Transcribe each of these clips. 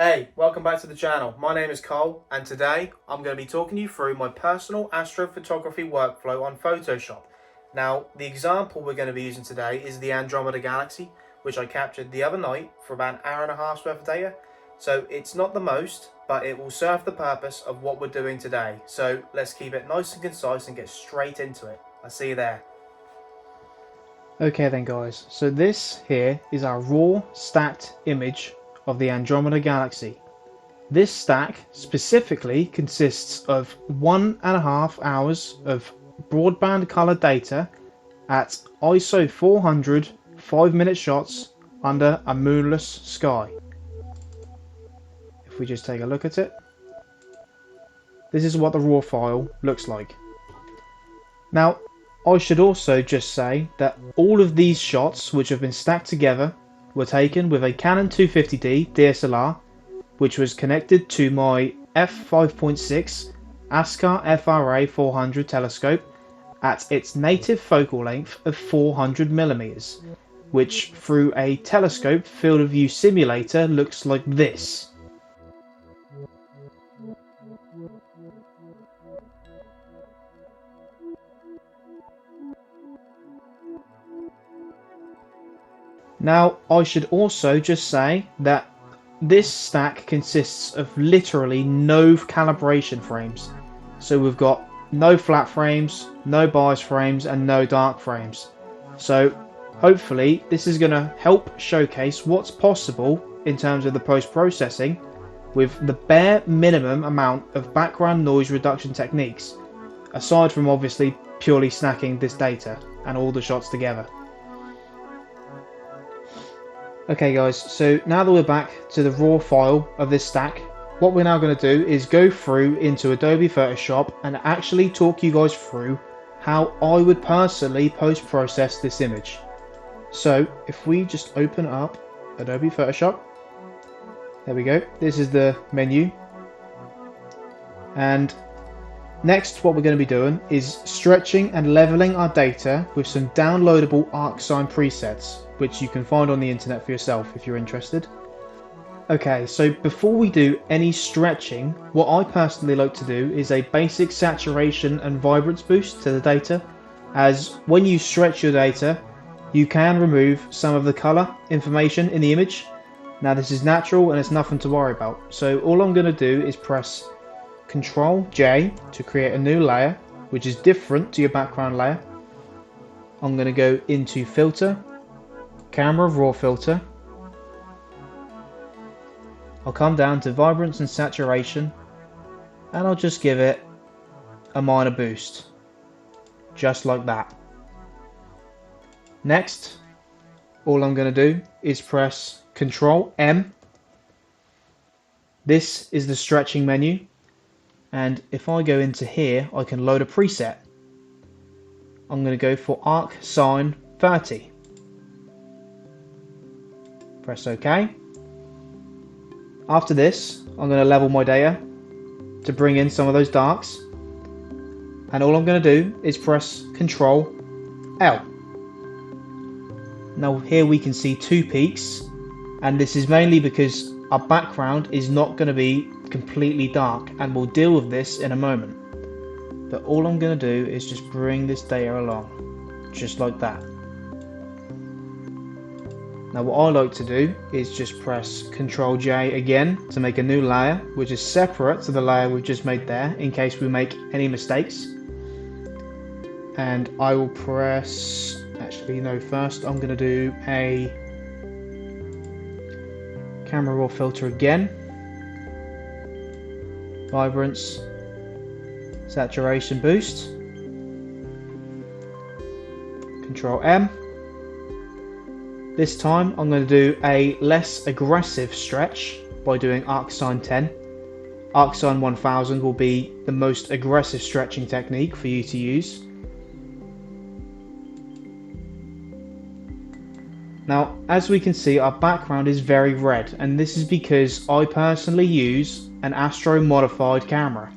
Hey, welcome back to the channel. My name is Cole, and today I'm going to be talking you through my personal astrophotography workflow on Photoshop. Now, the example we're going to be using today is the Andromeda Galaxy, which I captured the other night for about an hour and a half's worth of data. So it's not the most, but it will serve the purpose of what we're doing today. So let's keep it nice and concise and get straight into it. I'll see you there. Okay then guys, so this here is our raw stacked image of the Andromeda Galaxy. This stack specifically consists of 1.5 hours of broadband color data at ISO 400 5-minute shots under a moonless sky. If we just take a look at it, this is what the raw file looks like. Now, I should also just say that all of these shots which have been stacked together were taken with a Canon 250D DSLR, which was connected to my f5.6 ASCAR FRA 400 telescope at its native focal length of 400mm, which through a telescope field of view simulator looks like this. Now, I should also just say that this stack consists of literally no calibration frames. So we've got no flat frames, no bias frames, and no dark frames. So hopefully this is going to help showcase what's possible in terms of the post-processing with the bare minimum amount of background noise reduction techniques, aside from obviously purely stacking this data and all the shots together. Okay guys, so now that we're back to the raw file of this stack, what we're now going to do is go through into Adobe Photoshop and actually talk you guys through how I would personally post-process this image. So if we just open up Adobe Photoshop, there we go, this is the menu, and next what we're going to be doing is stretching and leveling our data with some downloadable ArcSign presets, which you can find on the internet for yourself if you're interested. Okay, so before we do any stretching, what I personally like to do is a basic saturation and vibrance boost to the data, as when you stretch your data, you can remove some of the color information in the image. Now this is natural and it's nothing to worry about. So all I'm going to do is press Ctrl J to create a new layer, which is different to your background layer. I'm going to go into Filter, Camera Raw Filter. I'll come down to Vibrance and Saturation, and I'll just give it a minor boost, just like that. Next, all I'm going to do is press Ctrl M. This is the stretching menu. And if I go into here, I can load a preset. I'm going to go for ArcSign 30. Press OK. After this, I'm going to level my data to bring in some of those darks. And all I'm going to do is press Ctrl L. Now here we can see two peaks. And this is mainly because our background is not going to be completely dark, and we'll deal with this in a moment. But all I'm going to do is just bring this data along, just like that. Now what I like to do is just press Ctrl J again to make a new layer, which is separate to the layer we've just made there, in case we make any mistakes. And I will press, actually no, first I'm going to do a Camera Raw Filter again. Vibrance, Saturation Boost, Ctrl M. This time I'm going to do a less aggressive stretch by doing ArcSign 10. ArcSign 1000 will be the most aggressive stretching technique for you to use. Now, as we can see, our background is very red, and this is because I personally use an Astro modified camera,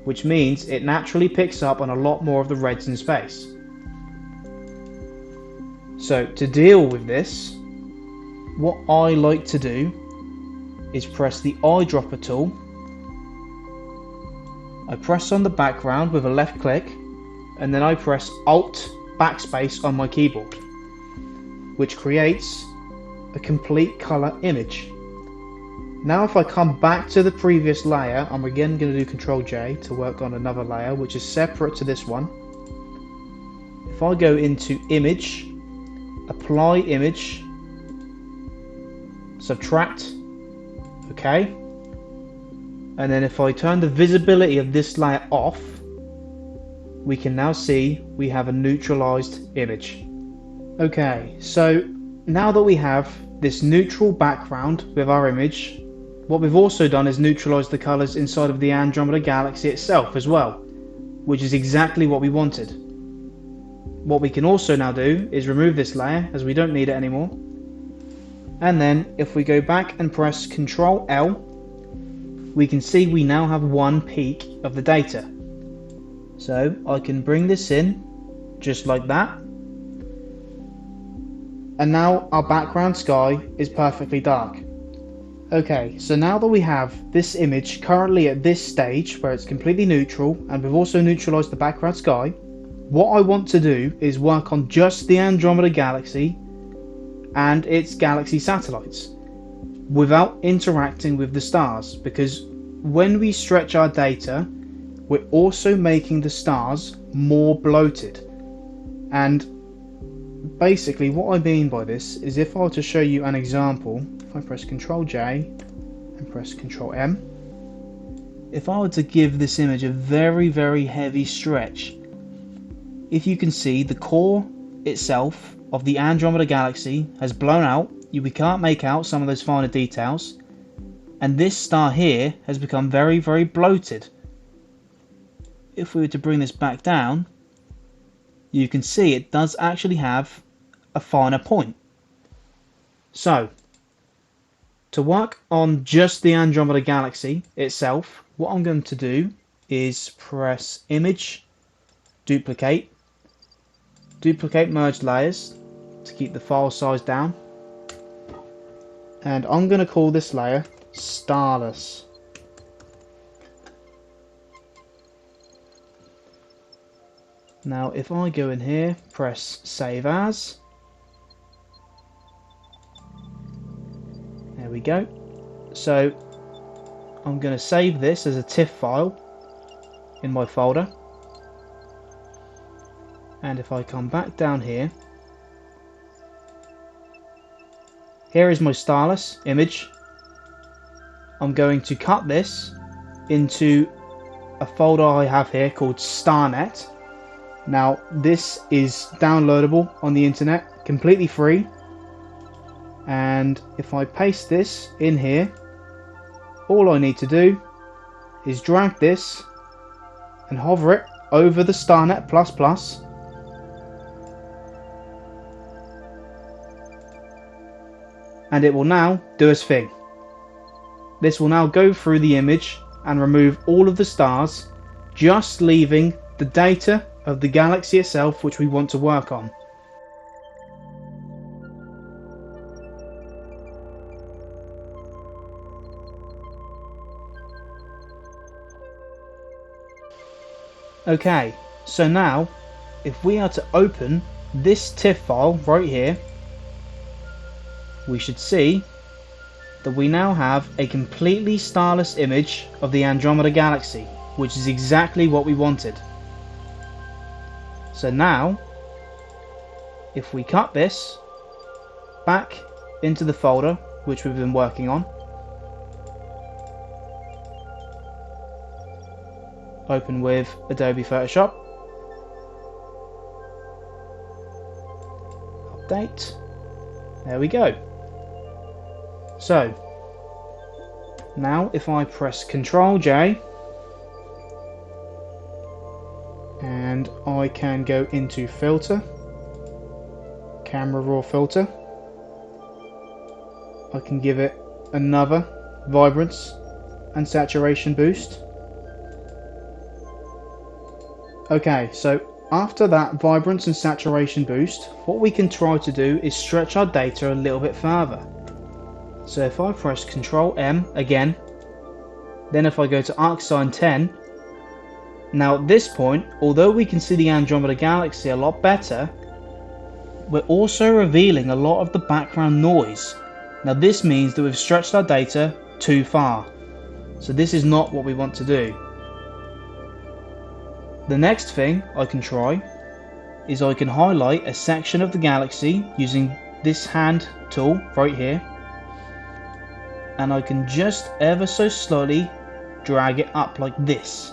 which means it naturally picks up on a lot more of the reds in space. So to deal with this, what I like to do is press the eyedropper tool. I press on the background with a left click, and then I press Alt backspace on my keyboard, which creates a complete colour image. Now if I come back to the previous layer, I'm again going to do Ctrl J to work on another layer which is separate to this one. If I go into Image, Apply Image, Subtract, OK, and then if I turn the visibility of this layer off, we can now see we have a neutralized image. Okay, so now that we have this neutral background with our image, what we've also done is neutralize the colors inside of the Andromeda Galaxy itself as well, which is exactly what we wanted. What we can also now do is remove this layer as we don't need it anymore. And then if we go back and press Ctrl L, we can see we now have one peak of the data. So I can bring this in just like that. And now our background sky is perfectly dark. Okay, so now that we have this image currently at this stage where it's completely neutral and we've also neutralized the background sky, what I want to do is work on just the Andromeda Galaxy and its galaxy satellites without interacting with the stars, because when we stretch our data, we're also making the stars more bloated. And basically what I mean by this is, if I were to show you an example, if I press Ctrl J and press Ctrl M, if I were to give this image a very heavy stretch, if you can see the core itself of the Andromeda Galaxy has blown out, we can't make out some of those finer details, and this star here has become very bloated. If we were to bring this back down, you can see it does actually have a finer point. So, to work on just the Andromeda Galaxy itself, what I'm going to do is press Image, Duplicate, Duplicate Merge Layers to keep the file size down, and I'm going to call this layer Starless. Now if I go in here, press Save As, there we go. So I'm going to save this as a TIFF file in my folder, and if I come back down here, here is my Starless image. I'm going to cut this into a folder I have here called StarNet. Now this is downloadable on the internet, completely free, and if I paste this in here, all I need to do is drag this and hover it over the StarNet++, and it will now do its thing. This will now go through the image and remove all of the stars, just leaving the data of the galaxy itself which we want to work on. Okay, so now if we are to open this TIFF file right here, we should see that we now have a completely starless image of the Andromeda Galaxy, which is exactly what we wanted. So now, if we cut this back into the folder which we've been working on, open with Adobe Photoshop, update, there we go. So now if I press Ctrl J and I can go into filter, camera raw filter, I can give it another vibrance and saturation boost. Okay, so after that vibrance and saturation boost, what we can try to do is stretch our data a little bit further. So if I press Ctrl M again, then if I go to arcsine 10, now at this point, although we can see the Andromeda Galaxy a lot better, we're also revealing a lot of the background noise. Now this means that we've stretched our data too far. So this is not what we want to do. The next thing I can try is I can highlight a section of the galaxy using this hand tool right here, and I can just ever so slowly drag it up like this.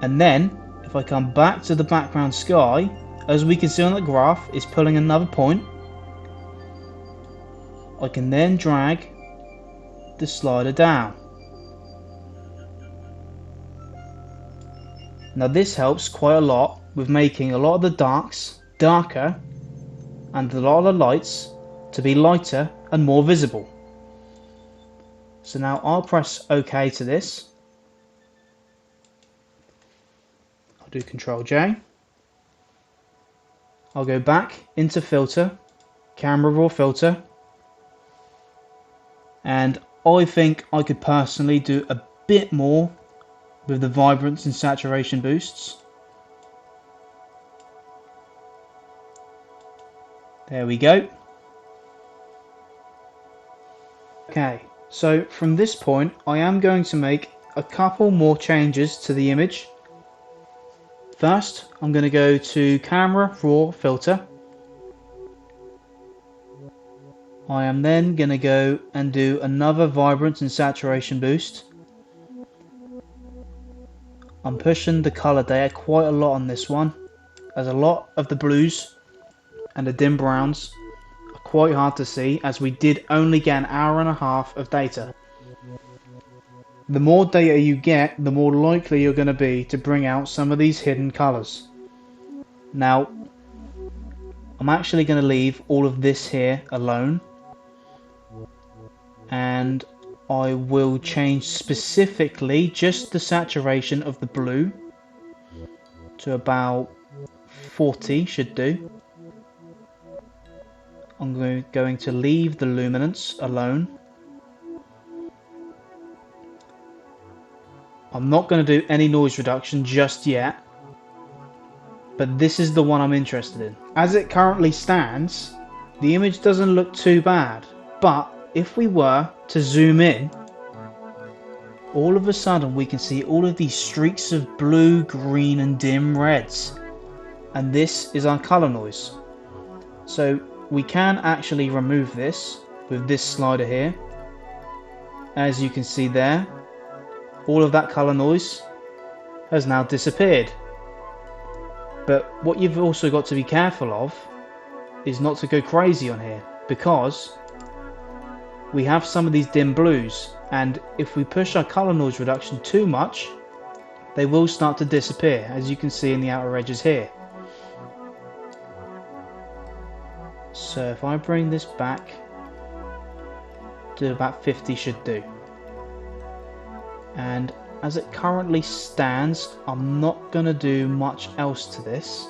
And then if I come back to the background sky, as we can see on the graph, it's pulling another point. I can then drag the slider down. Now this helps quite a lot with making a lot of the darks darker and a lot of the lights to be lighter and more visible. So now I'll press OK to this. I'll do Ctrl J. I'll go back into filter, camera raw filter, and I think I could personally do a bit more with the vibrance and saturation boosts. There we go. Okay, so from this point I am going to make a couple more changes to the image. First, I'm going to go to camera raw filter. I am then going to go and do another vibrance and saturation boost. I'm pushing the color data quite a lot on this one, as a lot of the blues and the dim browns are quite hard to see, as we did only get an hour and a half of data. The more data you get, the more likely you're going to be to bring out some of these hidden colors. Now, I'm actually going to leave all of this here alone, and I will change specifically just the saturation of the blue to about 40 should do. I'm going to leave the luminance alone. I'm not going to do any noise reduction just yet, but this is the one I'm interested in. As it currently stands, the image doesn't look too bad, but if we were to zoom in, all of a sudden we can see all of these streaks of blue, green and dim reds, and this is our color noise. So we can actually remove this with this slider here. As you can see there, all of that color noise has now disappeared. But what you've also got to be careful of is not to go crazy on here, because we have some of these dim blues, and if we push our color noise reduction too much, they will start to disappear, as you can see in the outer edges here. So if I bring this back to about 50 should do. And as it currently stands, I'm not going to do much else to this.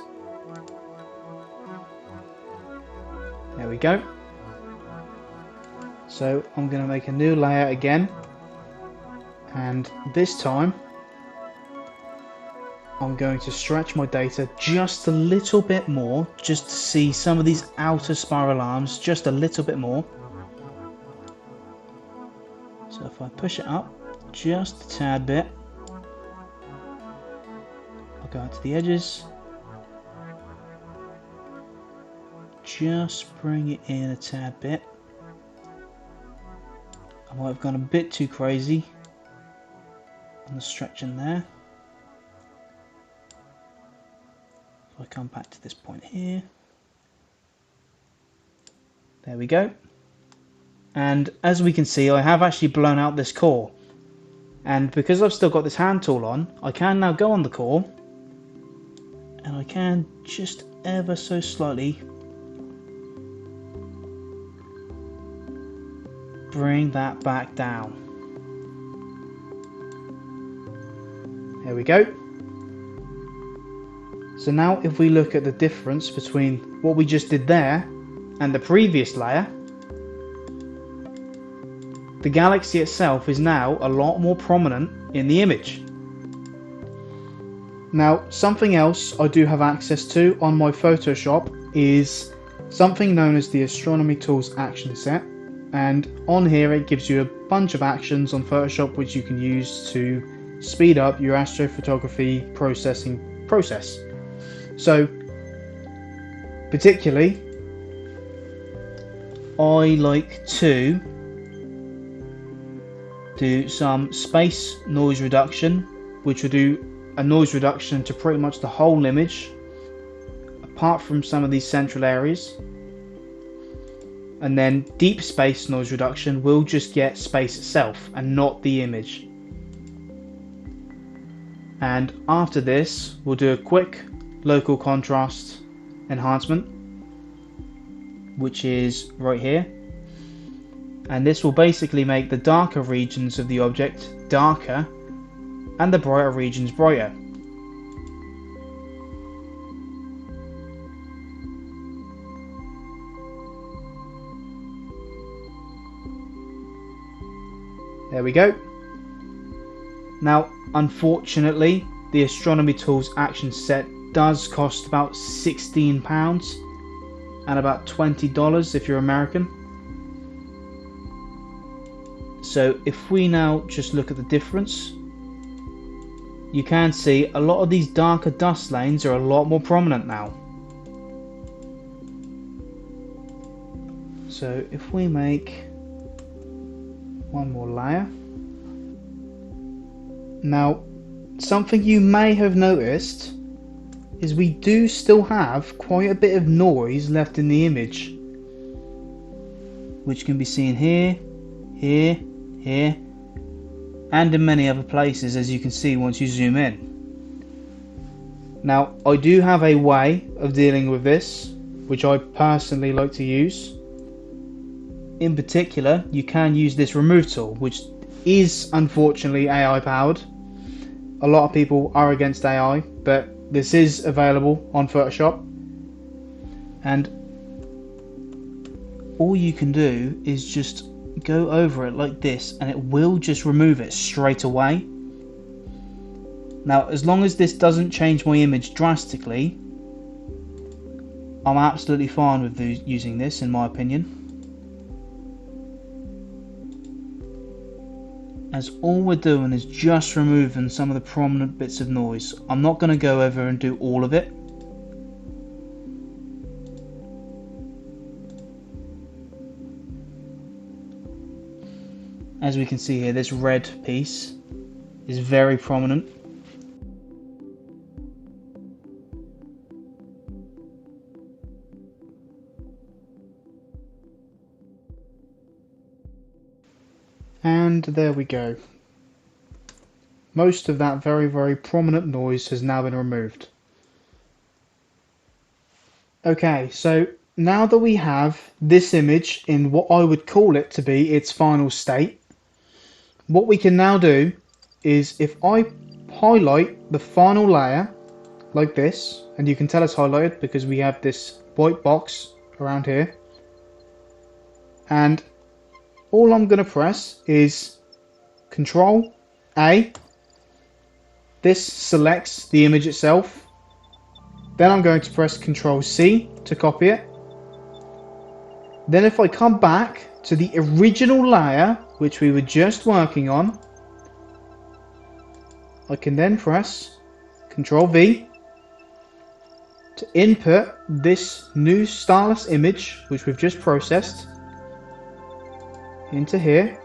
There we go. So I'm going to make a new layer again, and this time I'm going to stretch my data just a little bit more, just to see some of these outer spiral arms just a little bit more. So if I push it up just a tad bit, I'll go out to the edges, just bring it in a tad bit. I might have gone a bit too crazy on the stretching there. If I come back to this point here, there we go. And as we can see, I have actually blown out this core, and because I've still got this hand tool on, I can now go on the core and I can just ever so slightly bring that back down. There we go. So now if we look at the difference between what we just did there and the previous layer, the galaxy itself is now a lot more prominent in the image. Now, something else I do have access to on my Photoshop is something known as the Astronomy Tools action set, and on here it gives you a bunch of actions on Photoshop which you can use to speed up your astrophotography process. So, particularly, I like to do some space noise reduction, which will do a noise reduction to pretty much the whole image, apart from some of these central areas. And then deep space noise reduction will just get space itself and not the image. And after this, we'll do a quick local contrast enhancement, which is right here. And this will basically make the darker regions of the object darker and the brighter regions brighter. There we go. Now, unfortunately, the Astronomy Tools action set does cost about £16 and about $20 if you're American. So if we now just look at the difference, you can see a lot of these darker dust lanes are a lot more prominent now. So if we make one more layer. Now, something you may have noticed is we do still have quite a bit of noise left in the image, which can be seen here, here, here, and in many other places, as you can see once you zoom in. Now, I do have a way of dealing with this, which I personally like to use. In particular, you can use this remove tool, which is unfortunately AI powered. A lot of people are against AI, but this is available on Photoshop. And all you can do is just go over it like this, and it will just remove it straight away. Now, as long as this doesn't change my image drastically, I'm absolutely fine with using this, in my opinion. As all we're doing is just removing some of the prominent bits of noise. I'm not going to go over and do all of it. As we can see here, this red piece is very prominent. And there we go. Most of that very, very prominent noise has now been removed. Okay, so now that we have this image in what I would call it to be its final state, what we can now do is, if I highlight the final layer like this, and you can tell it's highlighted because we have this white box around here, and all I'm going to press is Control A. This selects the image itself. Then I'm going to press Control C to copy it. Then if I come back to the original layer, which we were just working on, I can then press Control V to input this new starless image, which we've just processed, into here.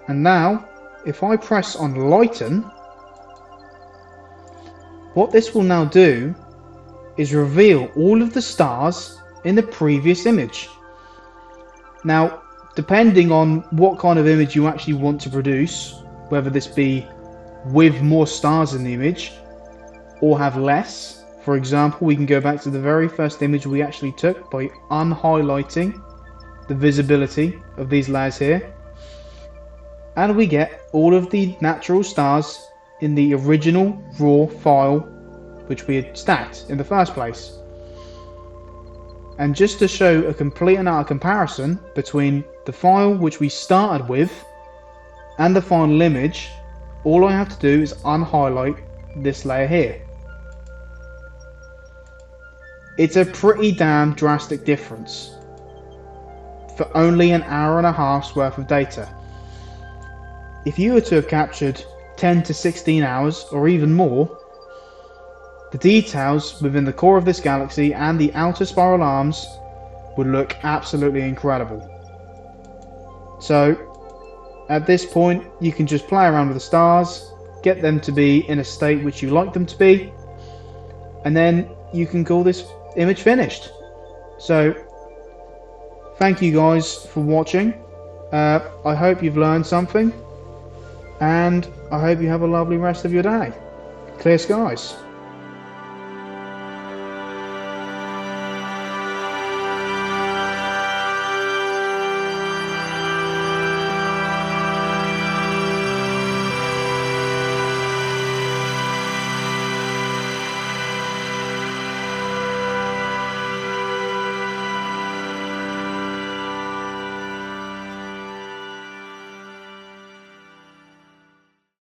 And now if I press on lighten, what this will now do is reveal all of the stars in the previous image. Now, depending on what kind of image you actually want to produce, whether this be with more stars in the image or have less, for example, we can go back to the very first image we actually took by unhighlighting the visibility of these layers here, and we get all of the natural stars in the original raw file which we had stacked in the first place. And just to show a complete and utter comparison between the file which we started with and the final image, all I have to do is unhighlight this layer here. It's a pretty damn drastic difference for only an hour and a half's worth of data. If you were to have captured 10 to 16 hours or even more, the details within the core of this galaxy and the outer spiral arms would look absolutely incredible. So at this point you can just play around with the stars, get them to be in a state which you like them to be, and then you can call this image finished. So thank you guys for watching. I hope you've learned something, and I hope you have a lovely rest of your day. Clear skies.